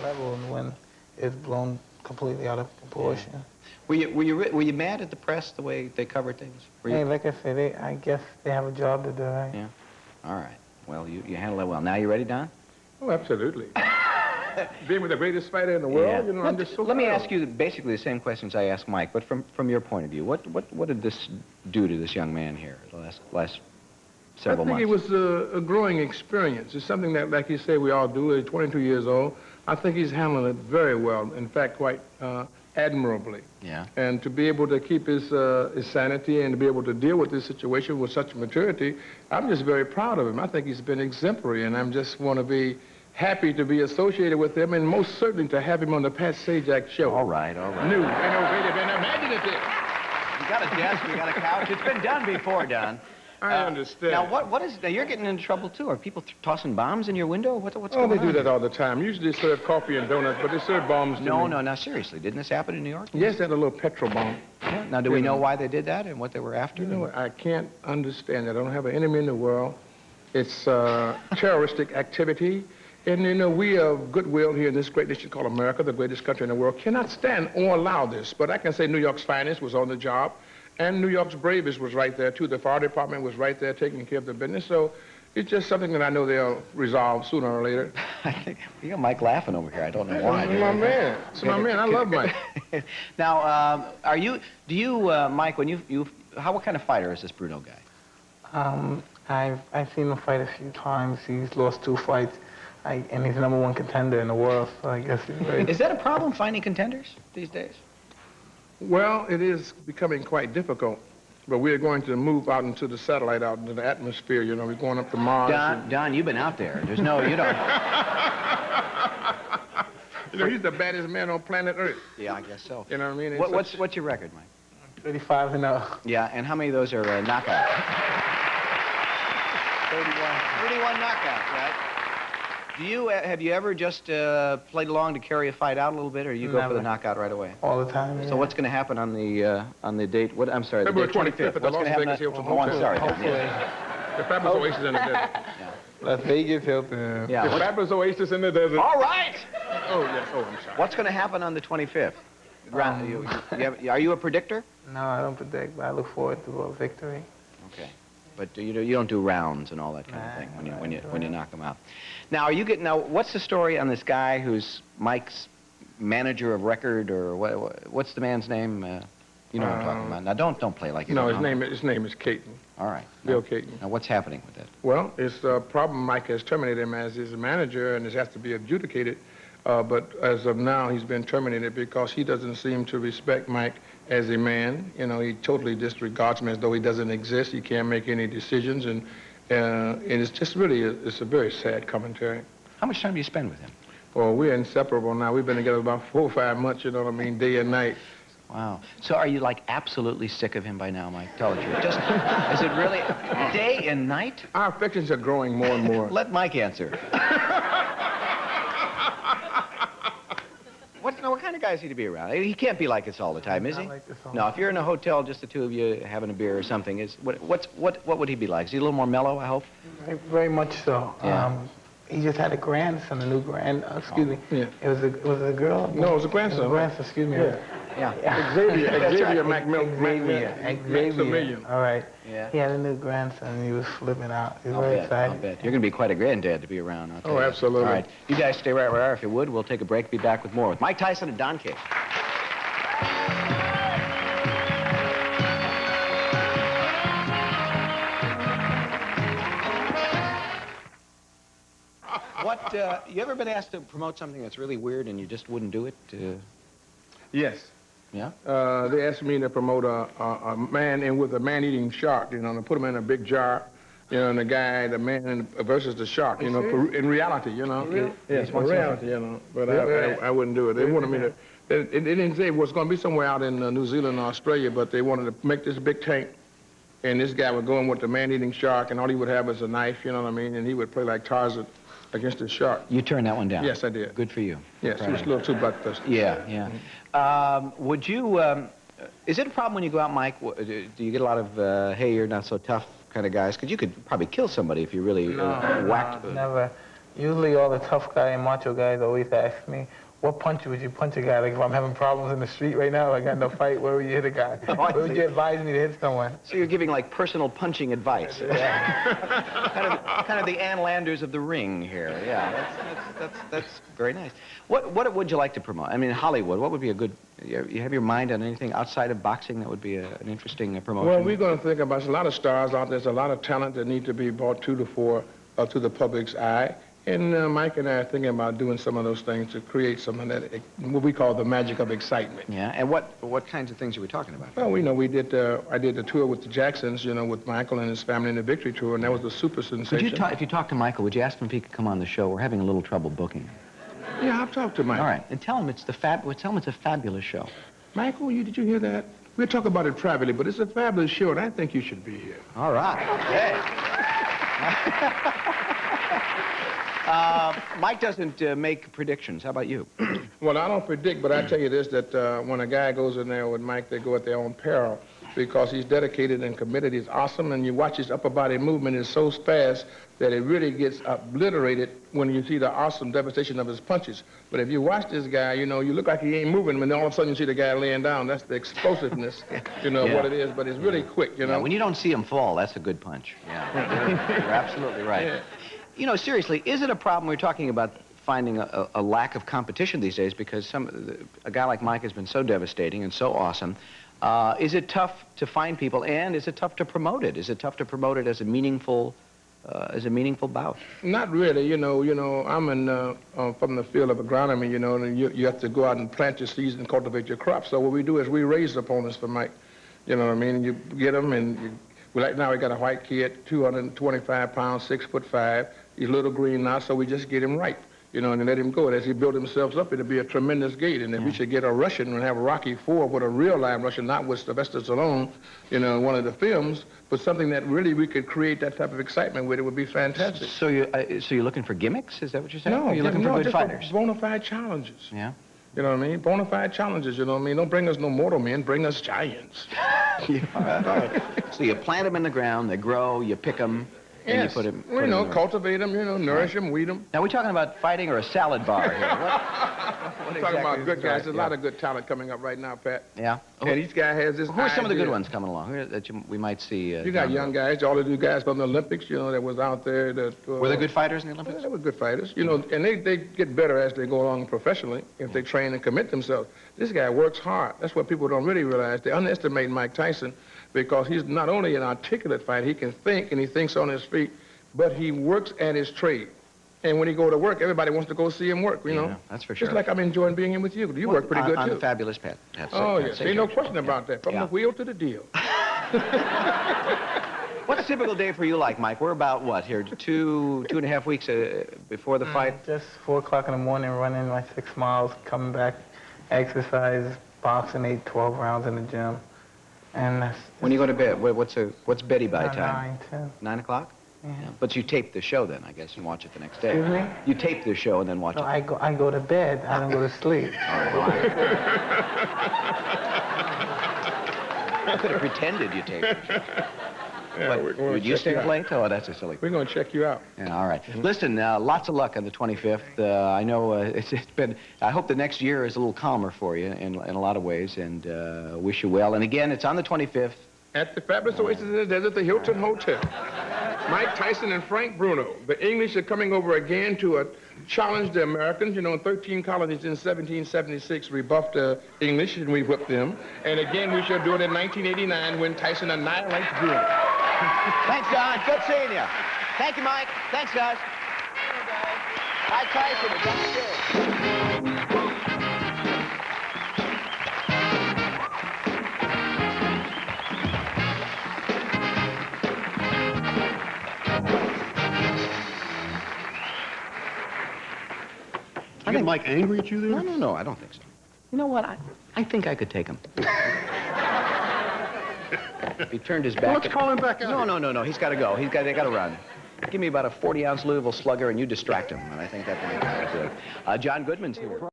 level, and when it's blown completely out of proportion. Yeah. Were you mad at the press the way they covered things? Hey, like I said, I guess they have a job to do, right? Yeah. All right. Well, you handled that well. Now you ready, Don? Oh, absolutely. Being with the greatest fighter in the world, you know, I'm just so Let me proud. ask you basically the same questions I asked Mike, but from your point of view, what did this do to this young man here the last several months? I think it was a growing experience. It's something that, like you say, we all do. He's 22 years old. I think he's handling it very well, in fact, quite admirably. Yeah. And to be able to keep his sanity and to be able to deal with this situation with such maturity, I'm just very proud of him. I think he's been exemplary, and I'm just want to be happy to be associated with him, and most certainly to have him on the Pat Sajak show. All right, all right. New, innovative, and imaginative. You got a desk, you got a couch. It's been done before, Don. I understand. Now, what is... Now, you're getting into trouble, too. Are people tossing bombs in your window? What's Oh, going on? they do that all the time. Usually they serve coffee and donuts, but they serve bombs to No, me. no, now, seriously. Didn't this happen in New York? Yes, they had a little petrol bomb. Yeah. Now, do we know why they did that and what they were after? You know what? I can't understand that. I don't have an enemy in the world. It's terroristic activity. And, you know, we of goodwill here in this great nation called America, the greatest country in the world, cannot stand or allow this. But I can say New York's finest was on the job, and New York's bravest was right there, too. The fire department was right there taking care of the business. So it's just something that I know they'll resolve sooner or later. I think you got Mike laughing over here. I don't know why. My man. It's my man. I love Mike. Now, Mike, when what kind of fighter is this Bruno guy? I've seen him fight a few times. He's lost 2 fights. And he's the #1 contender in the world, so I guess he's very... Is that a problem, finding contenders these days? Well, it is becoming quite difficult. But we're going to move out into the satellite, out into the atmosphere. You know, we're going up to Mars. Don, you've been out there. There's no, you don't... You know, he's the baddest man on planet Earth. Yeah, I guess so. You know what I mean? What's your record, Mike? 35-0. Yeah, and how many of those are knockouts? 31 knockouts, right? Have you ever just played along to carry a fight out a little bit, or you go for the knockout right away? All the time, yeah. So what's going to happen on the date? I'm sorry, the February date 25th at the What's Las going to happen? Vegas Hilton Oh, I'm Hotel. sorry. Hopefully. Yeah. The fabulous oasis in the desert. Yeah. Las Vegas Hilton. Yeah. The fabulous oasis in the desert. All right. Oh, yes. Oh, I'm sorry. What's going to happen on the 25th? Are you a predictor? No, I don't predict, but I look forward to a victory. Okay. But you don't do rounds and all that kind of thing when you knock them out. Now, what's the story on this guy who's Mike's manager of record, or what's the man's name? You know what I'm talking about. Now, don't play like you No, don't know. his name is Caton. All right. Bill Caton. Now, what's happening with that? Well, it's a problem. Mike has terminated him as his manager, and it has to be adjudicated. But as of now, he's been terminated because he doesn't seem to respect Mike as a man. You know, he totally disregards him as though he doesn't exist. He can't make any decisions, and it's just really, it's a very sad commentary. How much time do you spend with him? Well, we're inseparable now. We've been together about 4 or 5 months, you know what I mean, day and night. Wow. So are you, like, absolutely sick of him by now, Mike? Tell the truth. Is it really day and night? Our affections are growing more and more. Let Mike answer. What kind of guy is he to be around? He can't be like this all the time, is he? Like this all No, the if you're in a hotel, just the two of you having a beer or something, what would he be like? Is he a little more mellow, I hope? Very much so. Yeah. He just had a grandson, a new excuse me. Yeah. It was a girl? No, it was a grandson. It was a grandson, excuse me. Yeah. Xavier right. Maximilian. All right. Yeah. He had a new grandson, and he was flipping out. He was I'll very bet, excited. I'll bet. You're going to be quite a granddad to be around, I'll tell you. Absolutely. All right. You guys stay right where you are, if you would. We'll take a break, be back with more with Mike Tyson and Don King. You ever been asked to promote something that's really weird and you just wouldn't do it? Yes. Yeah? They asked me to promote a man with a man-eating shark, you know, to put him in a big jar, you know, and the man versus the shark, you know, in reality, you know. Really? Yes, in reality, you know. But I wouldn't do it. They wanted me to, they didn't say it was going to be somewhere out in New Zealand or Australia, but they wanted to make this big tank, and this guy would go in with the man-eating shark, and all he would have was a knife, you know what I mean, and he would play like Tarzan against the shark. You turned that one down? Yes, I did. Good for you. Yes, it was a little too bloodthirsty. Yeah, yeah. Would you, is it a problem when you go out, Mike? Do you get a lot of, hey, you're not so tough kind of guys? Because you could probably kill somebody if you really whacked. Never. Usually all the tough guy and macho guys always ask me, what punch would you punch a guy? Like if I'm having problems in the street right now, I got no fight, where would you hit a guy? Oh, Where would you advise me to hit someone? So you're giving like personal punching advice. kind of the Ann Landers of the ring here. Yeah, that's very nice. What would you like to promote? I mean, Hollywood, what would be a good, you have your mind on anything outside of boxing that would be an interesting promotion? Well, we're going to think about, there's a lot of stars out there, there's a lot of talent that need to be brought to the fore, to the public's eye. And Mike and I are thinking about doing some of those things to create something that, what we call the magic of excitement. Yeah, and what kinds of things are we talking about? Well, we know I did the tour with the Jacksons, you know, with Michael and his family in the Victory Tour, and that was a super sensation. If you talk to Michael, would you ask him if he could come on the show? We're having a little trouble booking. Yeah, I'll talk to Mike. All right, and tell him it's a fabulous show. Michael, did you hear that? We'll talk about it privately, but it's a fabulous show, and I think you should be here. All right. Okay. Mike doesn't make predictions. How about you? Well, I don't predict, but I tell you this, that when a guy goes in there with Mike, they go at their own peril because he's dedicated and committed. He's awesome, and you watch his upper body movement is so fast that it really gets obliterated when you see the awesome devastation of his punches. But if you watch this guy, you know, you look like he ain't moving, and then all of a sudden you see the guy laying down. That's the explosiveness, you know, what it is, but it's really quick, you know. Yeah, when you don't see him fall, that's a good punch. Yeah, you're absolutely right. Yeah. You know, seriously, is it a problem? We're talking about finding a lack of competition these days because a guy like Mike has been so devastating and so awesome. Is it tough to find people, and is it tough to promote it? Is it tough to promote it as a meaningful bout? Not really. You know, I'm from the field of agronomy, you know, and you have to go out and plant your seeds and cultivate your crops. So what we do is we raise opponents for Mike. You know what I mean? And you get them, and like now we got a white kid, 225 pounds, 6'5". He's a little green now, so we just get him right, you know, and let him go. And as he builds himself up, it'll be a tremendous gait. And if we should get a Russian and have Rocky IV with a real live Russian, not with Sylvester Stallone, you know, in one of the films, but something that really we could create that type of excitement with, it would be fantastic. So you're looking for gimmicks? Is that what you're saying? No, or you're looking for good fighters? Bona fide challenges. Yeah. You know what I mean? Bona fide challenges, you know what I mean? Don't bring us no mortal men, bring us giants. Yeah. So you plant them in the ground, they grow, you pick them, and you put them... You know, cultivate them, you know, nourish them, weed them. Now, we're talking about fighting or a salad bar here? We're talking about good guys. There's a lot of good talent coming up right now, Pat. Yeah? And each guy has this Who are some of the good ones coming along that we might see? You got young guys, all the new guys from the Olympics, you know, that was out there. Were they good fighters in the Olympics? Well, they were good fighters, you know, and they get better as they go along professionally if they train and commit themselves. This guy works hard. That's what people don't really realize. They underestimate Mike Tyson because he's not only an articulate fighter, he can think and he thinks on his feet, but he works at his trade. And when he go to work, everybody wants to go see him work, you know? That's for sure. Just like I'm enjoying being here with you. You work pretty good, too. On the fabulous Pat. Oh, yes. Ain't no question about that. From the wheel to the deal. What's a typical day for you like, Mike? We're about, what, here, two and a half weeks before the fight? Just 4 o'clock in the morning, running my 6 miles, coming back, exercise, boxing, 8, 12 rounds in the gym. And that's... When you go to bed, what's beddy by time? 9, 10. 9 o'clock? Yeah. But you tape the show then, I guess, and watch it the next day. Excuse me? You tape the show and then watch it. I go to bed. I don't go to sleep. I could have pretended you taped it. Yeah, Would you sleep late? Oh, that's a silly We're going to check you out. Yeah, all right. Listen, lots of luck on the 25th. I know it's been, I hope the next year is a little calmer for you in a lot of ways, and wish you well. And again, it's on the 25th. At the fabulous Oasis in the Desert, the Hilton Hotel. Mike Tyson and Frank Bruno. The English are coming over again to challenge the Americans. You know, 13 colonies in 1776 rebuffed the English, and we whipped them. And again, we shall do it in 1989 when Tyson annihilates Bruno. Thanks, Don. Good seeing you. Thank you, Mike. Thanks, guys. Mike Tyson and Don King. I think Mike angry at you there? No, I don't think so. You know what? I think I could take him. If he turned his back... Well, let's call him back out. No. He's got to go. They got to run. Give me about a 40-ounce Louisville Slugger, and you distract him. And I think that would be good. John Goodman's here.